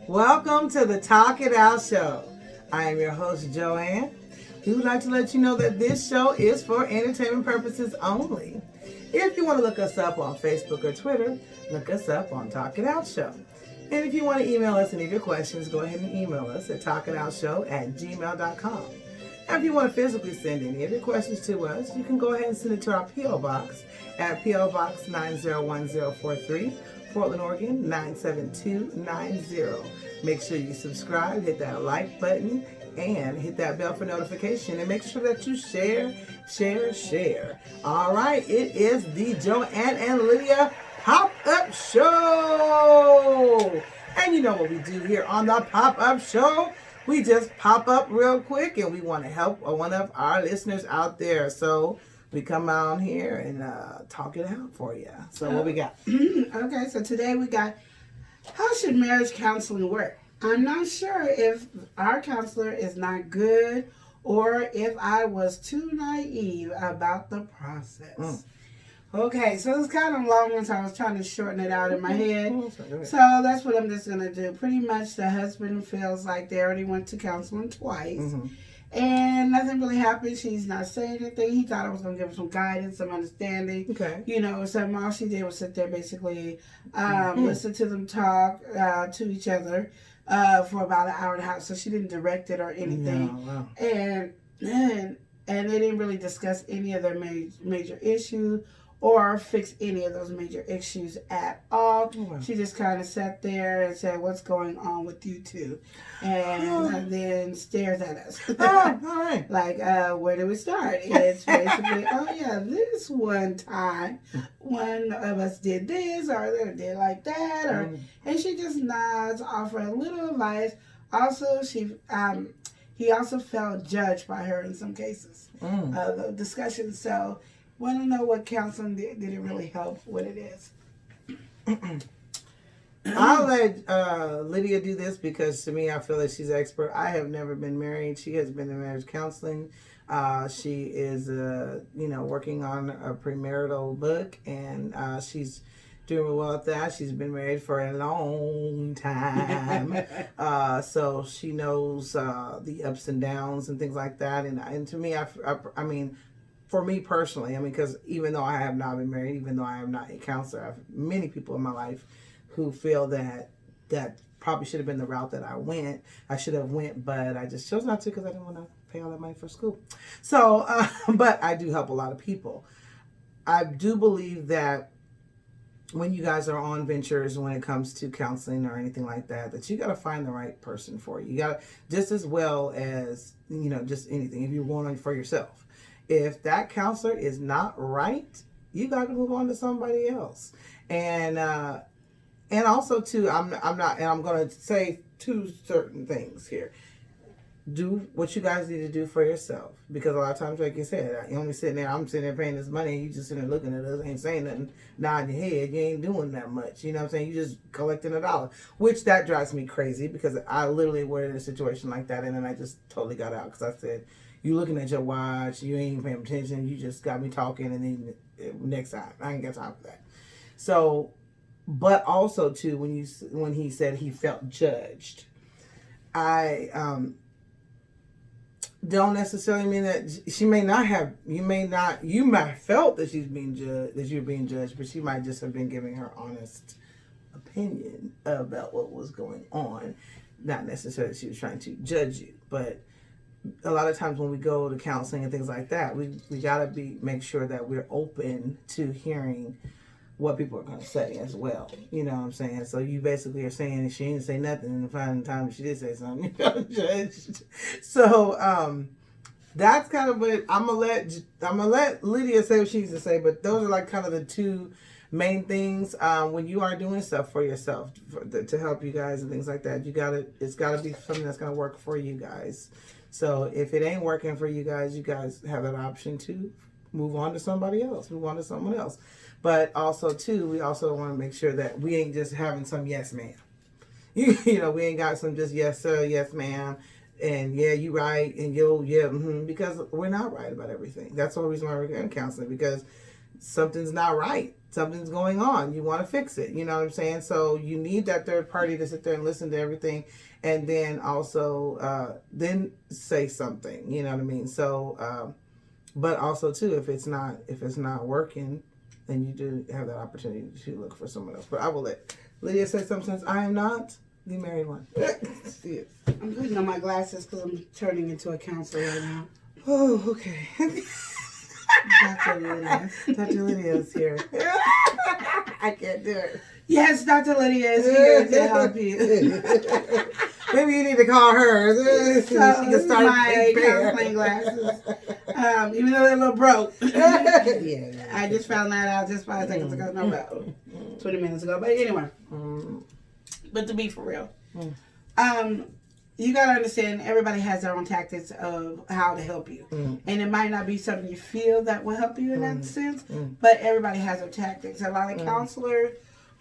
Welcome to the Talk It Out Show. I am your host, Joanne. We would like to let you know that this show is for entertainment purposes only. If you want to look us up on Facebook or Twitter, look us up on Talk It Out Show. And if you want to email us any of your questions, go ahead and email us at talkitoutshow@gmail.com. And if you want to physically send any of your questions to us, you can go ahead and send it to our P.O. Box at P.O. Box 901043, Portland, Oregon 97290. Make sure you subscribe, hit that like button, and hit that bell for notification. And make sure that you share. All right, it is the Joanne and Lydia Pop-Up Show. And you know what we do here on the Pop-Up Show? We just pop up real quick and we want to help one of our listeners out there. So we come out here and talk it out for you. So what we got? Okay, so today we got, how should marriage counseling work? I'm not sure if our counselor is not good or if I was too naive about the process. Okay, so it's kind of long one, so I was trying to shorten it out in my head. So that's what I'm just going to do. Pretty much the husband feels like they already went to counseling twice. And nothing really happened. She's not saying anything. He thought I was going to give him some guidance, some understanding. Okay. You know, so all she did was sit there basically, listen to them talk to each other for about an hour and a half. So she didn't direct it or anything. No, wow. And they didn't really discuss any of their major issues or fix any of those major issues at all. Oh, wow. She just kind of sat there and said, "What's going on with you two?" And then stares at us. All right. Like, where do we start? It's basically, oh yeah, this one time one of us did this or did like that, or and she just nods, offer a little advice. Also, he also felt judged by her in some cases. The discussion. So, want to know what counseling did it really help? What it is? I'll let Lydia do this because to me, I feel that she's an expert. I have never been married. She has been in marriage counseling. She is, working on a premarital book, and she's doing well at that. She's been married for a long time, so she knows the ups and downs and things like that. And to me, I mean. For me personally, because even though I have not been married, even though I am not a counselor, I have many people in my life who feel that probably should have been the route that I went. I should have went, but I just chose not to because I didn't want to pay all that money for school. So, but I do help a lot of people. I do believe that when you guys are on ventures, when it comes to counseling or anything like that, that you got to find the right person for you. You got to, just as well as, just anything, if you're going on for yourself. If that counselor is not right, you got to move on to somebody else. And also too, I'm going to say two certain things here. Do what you guys need to do for yourself, because a lot of times, like you said, you only sitting there. I'm sitting there paying this money, and you just sitting there looking at us, ain't saying nothing, nodding your head. You ain't doing that much. You know what I'm saying? You just collecting $1, which that drives me crazy because I literally were in a situation like that, and then I just totally got out because I said, "You looking at your watch? You ain't even paying attention. You just got me talking, and then next time, I ain't got time for that." So, but also too, when he said he felt judged, I don't necessarily mean that she may not have. You might have felt that she's being judged, that you're being judged, but she might just have been giving her honest opinion about what was going on. Not necessarily she was trying to judge you, but a lot of times when we go to counseling and things like that, we gotta make sure that we're open to hearing what people are gonna say as well. You know what I'm saying? So you basically are saying she didn't say nothing, and the final time she did say something, you got judged. So that's kind of what I'm gonna let Lydia say what she needs to say. But those are like kind of the two main things when you are doing stuff for yourself to help you guys and things like that. It's gotta be something that's gonna work for you guys. So if it ain't working for you guys have that option to move on to somebody else, move on to someone else. But also too, we also want to make sure that we ain't just having some yes ma'am. We ain't got some just yes sir, yes ma'am, and yeah, you right, and because we're not right about everything. That's the whole reason why we're getting counseling, because something's not right. something's going on. You want to fix it. You know what I'm saying? So you need that third party to sit there and listen to everything, and then also then say something. You know what I mean? So, but also too, if it's not working, then you do have that opportunity to look for someone else. But I will let Lydia say something, since I am not the married one. Yes. I'm putting on my glasses because I'm turning into a counselor right now. Oh, okay. Dr. Lydia. Dr. Lydia's here. I can't do it. Yes, Dr. Lydia is here to help you. Maybe you need to call her. So, this is my counseling glasses. Even though they're a little broke. Yeah. I just found that out just 5 seconds ago. No, about 20 minutes ago. But anyway. But to be for real. You got to understand, everybody has their own tactics of how to help you. And it might not be something you feel that will help you in that sense, but everybody has their tactics. A lot of counselors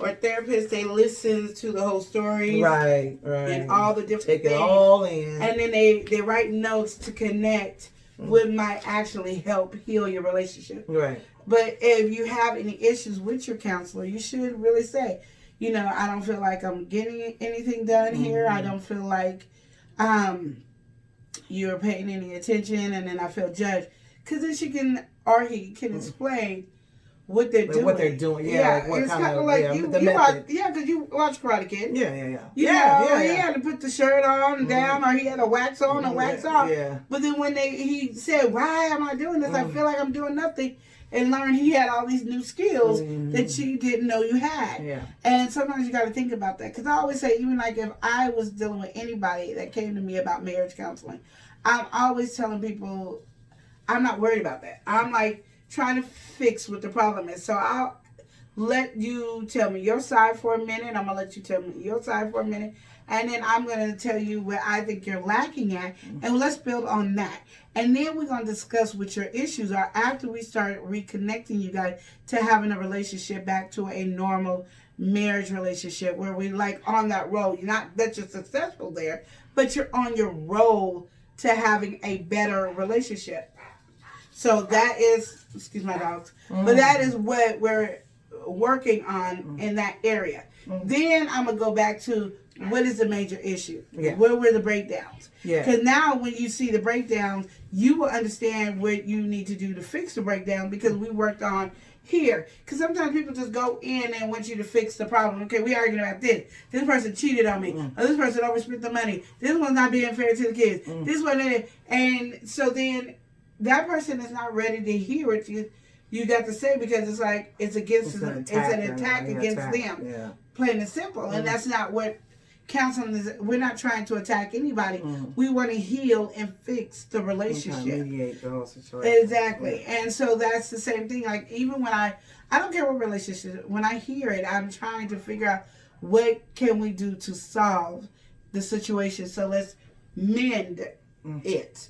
or therapists, they listen to the whole story. Right. And all the different Take things. it all in. And then they write notes to connect what might actually help heal your relationship. Right. But if you have any issues with your counselor, you should really say, I don't feel like I'm getting anything done here. I don't feel like you're paying any attention, and then I feel judged. Because then he can explain what they're doing. What they're doing, yeah. What it's kind of like the method. because you watch Karate Kid. Yeah. He had to put the shirt on down, or he had to wax on or wax off. Yeah. But then when he said, "Why am I doing this? I feel like I'm doing nothing," and learned he had all these new skills that you didn't know you had. Yeah. And sometimes you got to think about that, because I always say, even like if I was dealing with anybody that came to me about marriage counseling, I'm always telling people, I'm not worried about that. I'm like trying to fix what the problem is. So I'll let you tell me your side for a minute. I'm going to let you tell me your side for a minute. And then I'm going to tell you where I think you're lacking at. And let's build on that. And then we're going to discuss what your issues are after we start reconnecting you guys to having a relationship back to a normal marriage relationship where we like on that road. You're not that you're successful there, but you're on your road to having a better relationship. So that is, excuse my dogs, but that is what we're working on in that area. Then I'm going to go back to what is the major issue? Yeah. Where were the breakdowns? Yeah. Because now when you see the breakdowns, you will understand what you need to do to fix the breakdown, because we worked on here. Because sometimes people just go in and want you to fix the problem. Okay, we arguing about this. This person cheated on me. Or this person overspent the money. This one's not being fair to the kids. This one, and so then that person is not ready to hear what you got to say, because it's like it's an attack against them. Yeah. Plain and simple. And that's not what counseling is. We're not trying to attack anybody. We want to heal and fix the relationship. Mediate the whole situation. Exactly. And so that's the same thing. Like, even when I don't care what relationship, when I hear it, I'm trying to figure out what can we do to solve the situation. So let's mend it,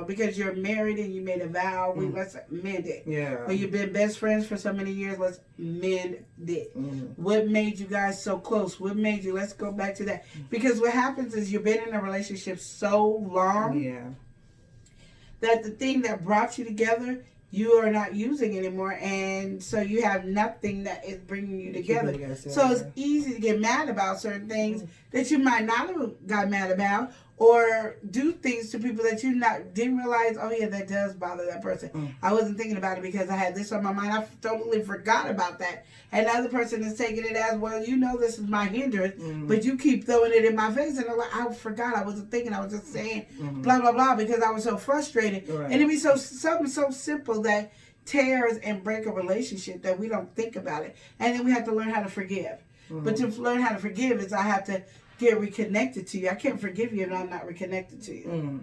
because you're married and you made a vow. Let's mend it. Yeah. Or you've been best friends for so many years. Let's mend it. What made you guys so close? What made you? Let's go back to that. Because what happens is you've been in a relationship so long that the thing that brought you together, you are not using anymore, and so you have nothing that is bringing you together. So it's easy to get mad about certain things that you might not have got mad about, or do things to people that you didn't realize, oh yeah, that does bother that person. I wasn't thinking about it because I had this on my mind. I totally forgot about that. And the other person is taking it as, well, this is my hindrance, but you keep throwing it in my face. And I'm like, I forgot. I wasn't thinking. I was just saying blah, blah, blah, because I was so frustrated. Right. And it'd be something so simple that tears and break a relationship that we don't think about it. And then we have to learn how to forgive. But to learn how to forgive is I have to get reconnected to you. I can't forgive you if I'm not reconnected to you.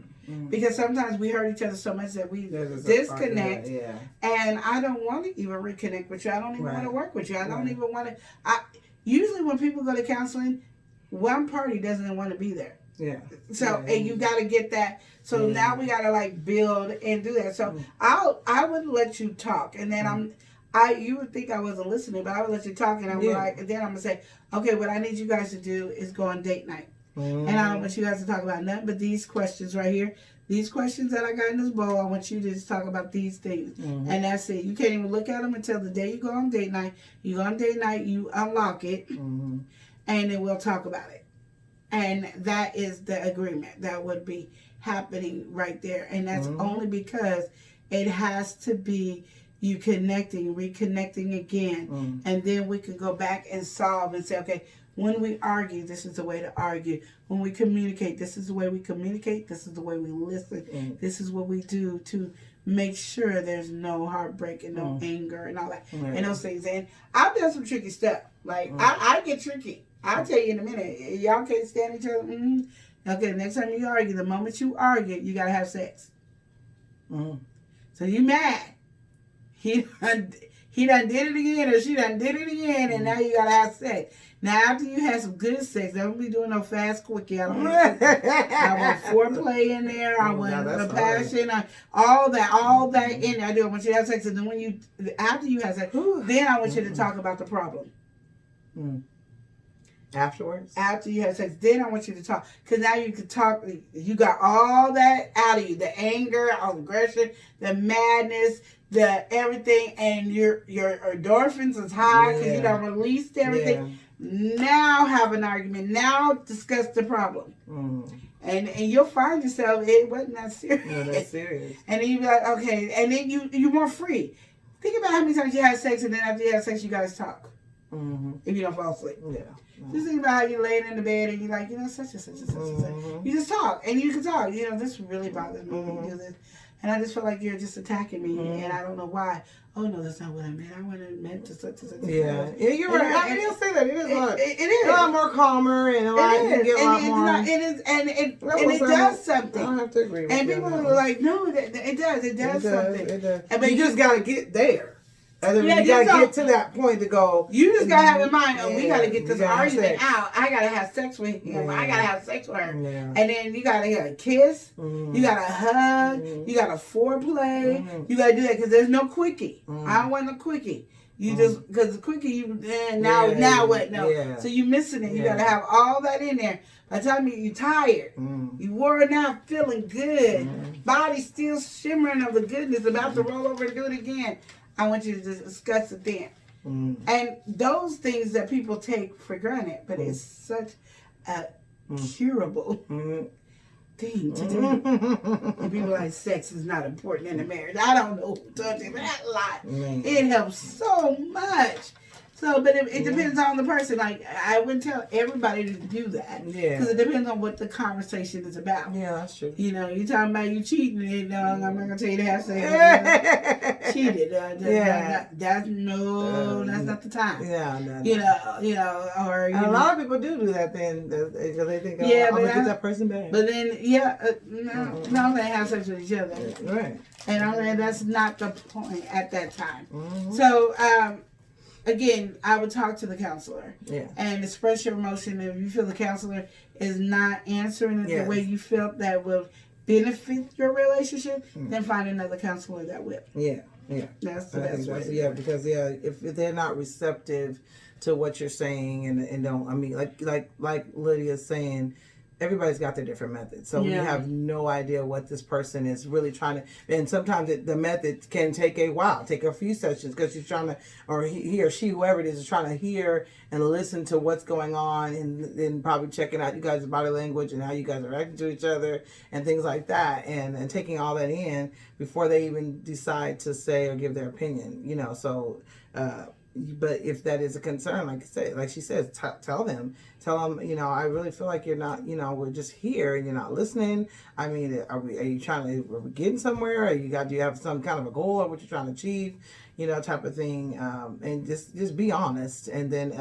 Because sometimes we hurt each other so much that we disconnect. And I don't want to even reconnect with you. I don't even want to work with you. I don't even want to. Usually when people go to counseling, one party doesn't want to be there. So and you got to get that. So now we got to build and do that. So I would let you talk, and then you would think I wasn't listening, but I would let you talk, and I'm and then I'm gonna say, okay, what I need you guys to do is go on date night, and I don't want you guys to talk about nothing but these questions right here. these questions that I got in this bowl, I want you to just talk about these things. And that's it. You can't even look at them until the day you go on date night. You go on date night, you unlock it, and then we'll talk about it. And that is the agreement that would be happening right there. And that's only because it has to be you connecting, reconnecting again. And then we can go back and solve and say, okay, when we argue, this is the way to argue. When we communicate, this is the way we communicate. This is the way we listen. This is what we do to make sure there's no heartbreak and no anger and all that. And those things. And I've done some tricky stuff. Like, I get tricky. I'll tell you in a minute. Y'all can't stand each other. Okay, next time you argue, the moment you argue, you got to have sex. So you mad. He done did it again, or she done did it again, and now you got to have sex. Now, after you have some good sex, don't be doing no fast quickie. I want foreplay in there. I want the passion. All that in there. I want you to have sex. And then after you have sex, then I want you to talk about the problem. Afterwards? After you have sex, then I want you to talk. Because now you can talk. You got all that out of you. The anger, all the aggression, the madness, the everything. And your endorphins is high because you done released everything. Yeah. Now have an argument. Now discuss the problem. And you'll find yourself, it wasn't that serious. No, that's serious. And then you be like, okay. And then you're more free. Think about how many times you had sex, and then after you have sex, you guys talk. If you don't fall asleep. Yeah. Just think about how you're laying in the bed and you're like, such and such and such and such. You just talk. And you can talk. This really bothers me. You do this. And I just feel like you're just attacking me. And I don't know why. Oh, no, that's not what I meant. I meant to such and such. Yeah, you're right. I didn't say that. It is it is. A lot more calmer and a lot, you get a lot more. It does something. I don't have to agree with you. And people are like, no, it does. It does something. It does. But you just got to get there. And then you gotta get to that point to go. You just gotta have in mind, we gotta get this argument out. I gotta have sex with him. I gotta have sex with her. And then you gotta get a kiss. You gotta hug. You gotta foreplay. You gotta do that because there's no quickie. I don't want no quickie. You just because the quickie now what? No. Yeah. So you missing it. You gotta have all that in there. By the time you're tired, you worn out, feeling good, body still shimmering of the goodness, about to roll over and do it again. I want you to discuss it then. And those things that people take for granted, but it's such a curable thing to do. And people like sex is not important in a marriage. I don't know who told you that lie. It helps so much. So, but it depends on the person. Like, I wouldn't tell everybody to do that. Yeah. Because it depends on what the conversation is about. Yeah, that's true. You talking about you cheating, and I'm not going to tell you to have sex. Cheated. That's not the time. Yeah, no. Or, a lot of people do that then. Because they think, I'm going to get that person back. But then, no, they have sex with each other. Right. And that's not the point at that time. So, again, I would talk to the counselor and express your emotion. If you feel the counselor is not answering it the way you felt that will benefit your relationship, then find another counselor that will. Yeah. That's the best way. Because if they're not receptive to what you're saying and don't, like Lydia's saying, everybody's got their different methods. So we have no idea what this person is really trying to, and sometimes the method can take a while, take a few sessions, because she's trying to, or he or she, whoever it is trying to hear and listen to what's going on, and then probably checking out you guys' body language and how you guys are acting to each other and things like that, and taking all that in before they even decide to say or give their opinion, but if that is a concern, like she says, tell them, I really feel like you're not, we're just here and you're not listening. I mean, are we getting somewhere? Do you have some kind of a goal of what you're trying to achieve, type of thing. And just be honest. And then,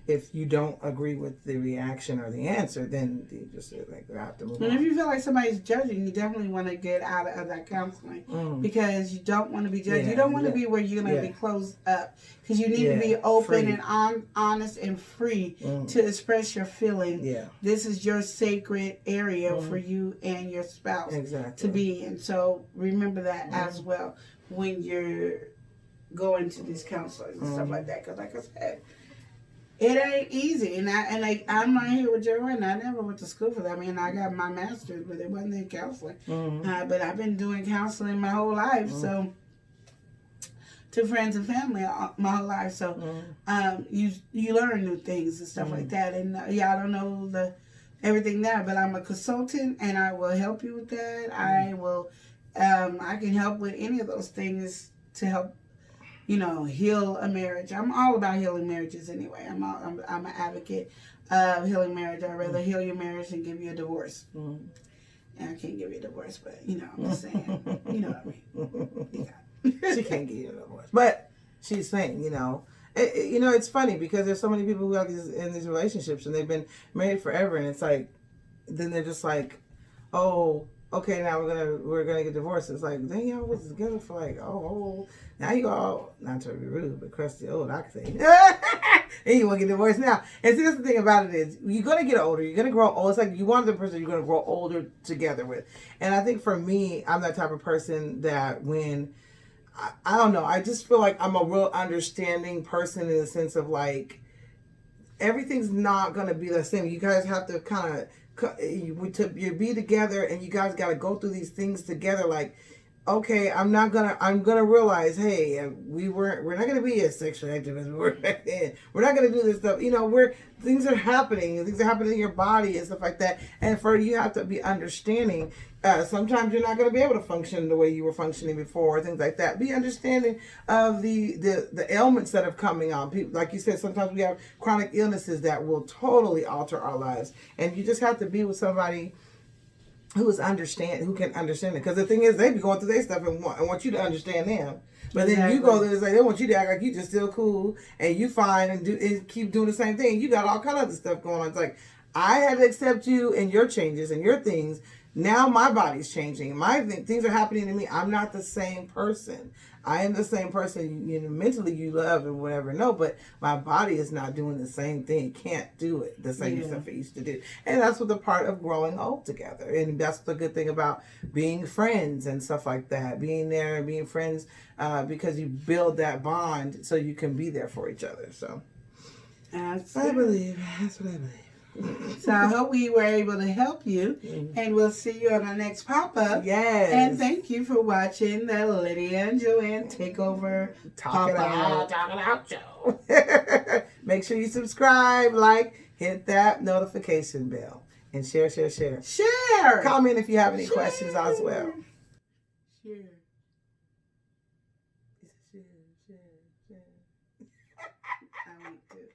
if you don't agree with the reaction or the answer, then you just have to move on. And if you feel like somebody's judging, you definitely want to get out of that counseling because you don't want to be judged. You don't want to be where you're going to be closed up, because you need to be open and honest and free to express your feeling. Yeah. This is your sacred area for you and your spouse to be in. So remember that as well when you're going to these counselors and stuff like that. Because like I said, It ain't easy, and I'm right here with Joanna. I never went to school for that. I mean, I got my master's, but it wasn't in counseling. But I've been doing counseling my whole life, so to friends and family my whole life. So you learn new things and stuff like that. And I don't know everything there, but I'm a consultant, and I will help you with that. I will. I can help with any of those things to help, heal a marriage. I'm all about healing marriages anyway. I'm an advocate of healing marriage. I'd rather heal your marriage than give you a divorce. And I can't give you a divorce, but I'm just saying. You know what I mean? She can't give you a divorce, but she's saying, it's funny because there's so many people who have in these relationships and they've been married forever, and it's like, then they're just like, oh, okay, now we're gonna get divorced. It's like, then y'all was together for like, now you all, not to be rude, but crusty old, I could say, and you want to get divorced now. And see, that's the thing about it is, you're gonna get older, you're gonna grow old. It's like you want the person you're gonna grow older together with. And I think for me, I'm that type of person that when I don't know, I just feel like I'm a real understanding person in the sense of like, everything's not gonna be the same. You guys have to kind of you be together, and you guys got to go through these things together. Like, okay, I'm gonna realize, hey, we're not gonna be as sexually active as we were back then. We're not gonna do this stuff. Things are happening in your body and stuff like that. And you have to be understanding. Sometimes you're not gonna be able to function the way you were functioning before, things like that. Be understanding of the ailments that are coming on. People, like you said, sometimes we have chronic illnesses that will totally alter our lives, and you just have to be with somebody who can understand it. Because the thing is, they be going through their stuff and want you to understand them. But then you go there and say, they want you to act like you just still cool and you fine and keep doing the same thing. You got all kind of other stuff going on. It's like, I had to accept you and your changes and your things. Now my body's changing. Things are happening to me. I'm not the same person. I am the same person, mentally you love and whatever. No, but my body is not doing the same thing. It can't do it the same stuff it used to do. And that's what the part of growing old together. And that's the good thing about being friends and stuff like that. Being there and being friends because you build that bond so you can be there for each other. So that's what I believe. So I hope we were able to help you, and we'll see you on our next pop-up. Yes. And thank you for watching the Lydia and Joanne Takeover Talk It Out show. Make sure you subscribe, hit that notification bell, and share. Share. Comment if you have any questions as well. Share.